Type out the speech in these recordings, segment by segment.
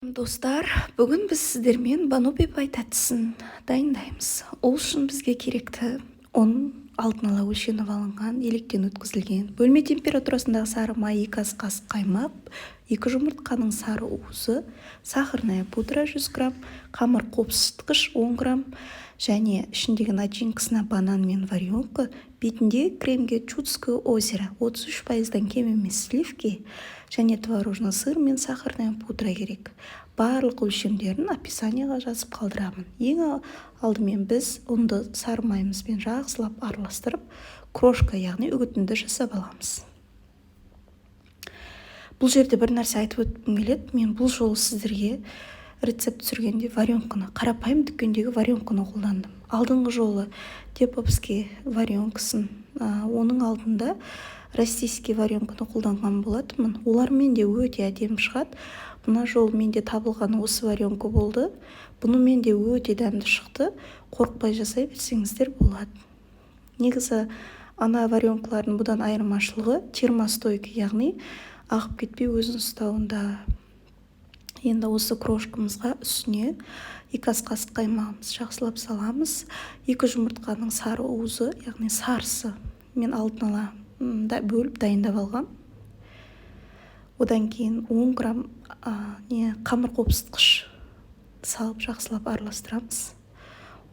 Достар, бүгін біз сіздермен Бану Бипай тәттісін дайындаймыз. Ол үшін бізге керекті ұн алдын ала өлшеніп алынған, електен өткізілген, бөлме температурасындағы сары май 2 ас қасық қаймақ, 2 жұмыртқаның сары уызы, сахарная пудра 100 грамм, қамыр қопсытқыш 10 грамм және ішіндегі начинкасына банан мен варенка, бетінде кремге Чудское озеро 33%-дан кем емес сливки және творожный сыр мен сахарная пудра керек. Барлық өлшемдерін описанияға жазып қалдырамын. Ең алдымен біз ұнды сары майымызбен жақсылап араластырып, крошка, яғни үгітінді жасап аламыз. Бұл жерде бір нәрсе айтып өткім келеді. Мен бұл жолы сіздерге рецепт түсіргенде варенканы, қарапайым дүкендегі варенканы қолдандым. Алдыңғы жолы Деповский варенкасын, оның алдында российский варенканы қолданған болатынмын. Олармен де өте әдемі шығады. Мына жол менде табылған осы варенка болды. Бұнымен де өте дәмді шықты. Қорықпай жасай берсеңіздер болады. Негізі ана варенкалардың бұдан айырмашылығы термостойкий, яғни ағып кетпей өзін ұстауында. Енді осы крошкамызға үстіне 2 ас қасық қаймағымыз жақсылап саламыз. 2 жұмыртқаның сары уызы, яғни сарысы мен алдын ала бөліп дайындап алғам. Одан кейін 10 грамм қамыр қопсытқыш салып жақсылап араластырамыз.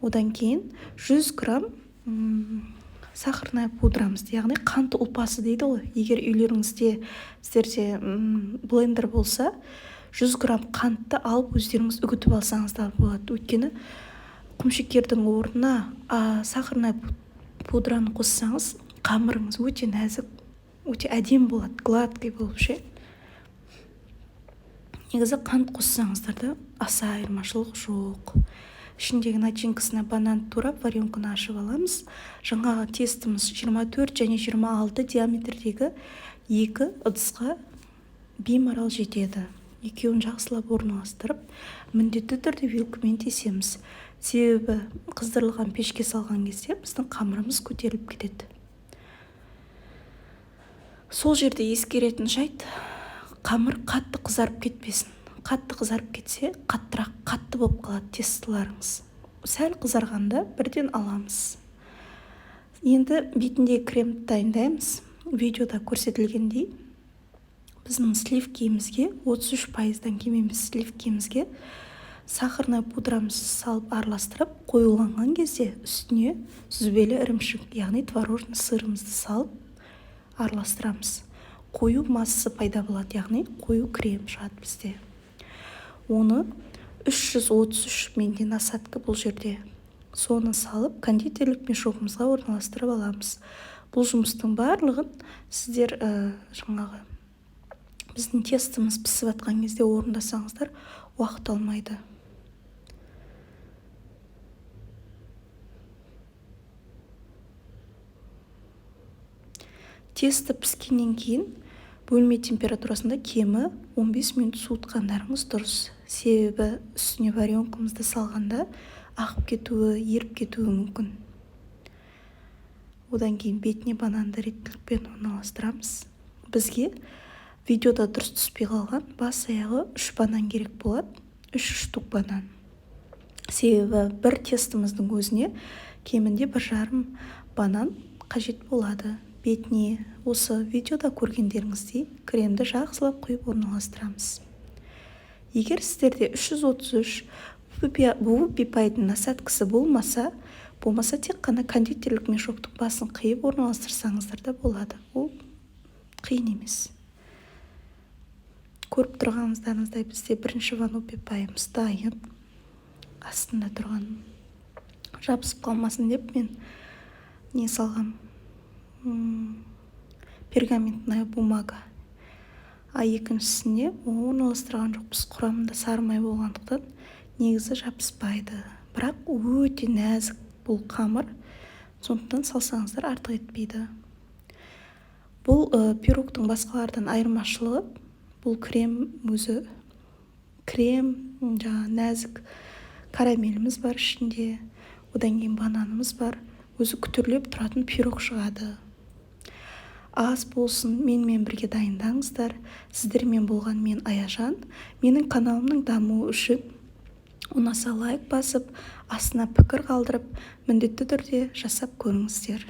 Одан кейін 100 грамм сахарная пудрамызды, яғни қант ұлпасы дейді ғой. Егер үйлеріңізде сіздерде блендер болса, 100 грамм қантты алып өздеріңіз үгітіп алсаңыздар болады. Өйткені құмшекердің орнына сахарная пудраны қоссаңыз, қамырыңыз өте нәзік, өте әдемі болады, гладкий болып ше. Негізі қант қоссаңыздар да аса айырмашылық жоқ. Ішіндегі начинкасына банан турап варенканы ашып аламыз. Жаңағы тестіміз 24 және 26 диаметрдегі 2 ыдысқа беймарал жетеді. Екеуін жақсылап орналастырып, міндетті түрде вилкамен тесеміз. Себебі қыздырылған пешке салған кезде біздің қамырымыз көтеріліп кетеді. Сол жерде ескеретін жайт, қамыр қатты қызарып кетпесін. Қатты қызарып кетсе, қатты болып қалады тестіларыңыз. Сәл қызарғанда бірден аламыз. Енді бетіндегі кремді дайындаймыз. Видеода көрсетілгендей, біздің сливкиімізге 33%-дан кем емес сливкиімізге сахарная пудрамызды салып араластырып, қоюланған кезде үстіне сүзбелі ірімшік, яғни творожный сырымызды салып араластырамыз. Қою массасы пайда болады, яғни қою крем шығады бізде. Оны 333 мл насадка бұл жерде. Соны салып кондитерлік мешогымызға орналастырып аламыз. Бұл жұмыстың барлығын сіздер жаңағы біздің тестіміз пісіп атқан кезде орындасаңыздар, уақыт алмайды. Тесті піскеннен кейін бөлме температурасында кемі 15 минут суытқандарыңыз дұрыс. Себебі үстіне варенкамызды салғанда ағып кетуі, еріп кетуі мүмкін. Одан кейін бетіне бананды реттілікпен орналастырамыз. Бізге видеода дұрыс түспей қалған бас аяғы 3 банан керек болады. 3 штук банан. Себебі бір тестіміздің өзіне кемінде 1,5 банан қажет болады. Бетіне осы видеода көргендеріңіздей кремді жақсылап құйып орналастырамыз. Егер сіздерде 333 Бану Бипайдың насадкасы болмаса тек қана кондитерлік мешоктың басын қиып орналастырсаңыздар да болады. Ол қиын емес. Көріп тұрғаныңыздарыңыздай бізде бірінші Бану Бипайымыз дайын. Астында тұрған жабысып қалмасын деп мен не салғам? Пергаментная бумага. Екіншісіне орналастырған жоқпыз. Құрамында сары май болғандықтан негізі жабыспайды. Бірақ өте нәзік бұл қамыр. Сондықтан салсаңыздар артық етпейді. Бұл пирогтың басқалардан айырмашылығы, бұл крем өзі нәзік карамеліміз бар ішінде. Одан кейін бананымыз бар. Өзі күтірлеп тұратын пирог шығады. аз болсын менімен бірге дайындаңыздар. Сіздермен болған мен Аяжан. Менің каналымның дамуы үшін ұнаса лайк басып, астына пікір қалдырып, міндетті түрде жасап көріңіздер.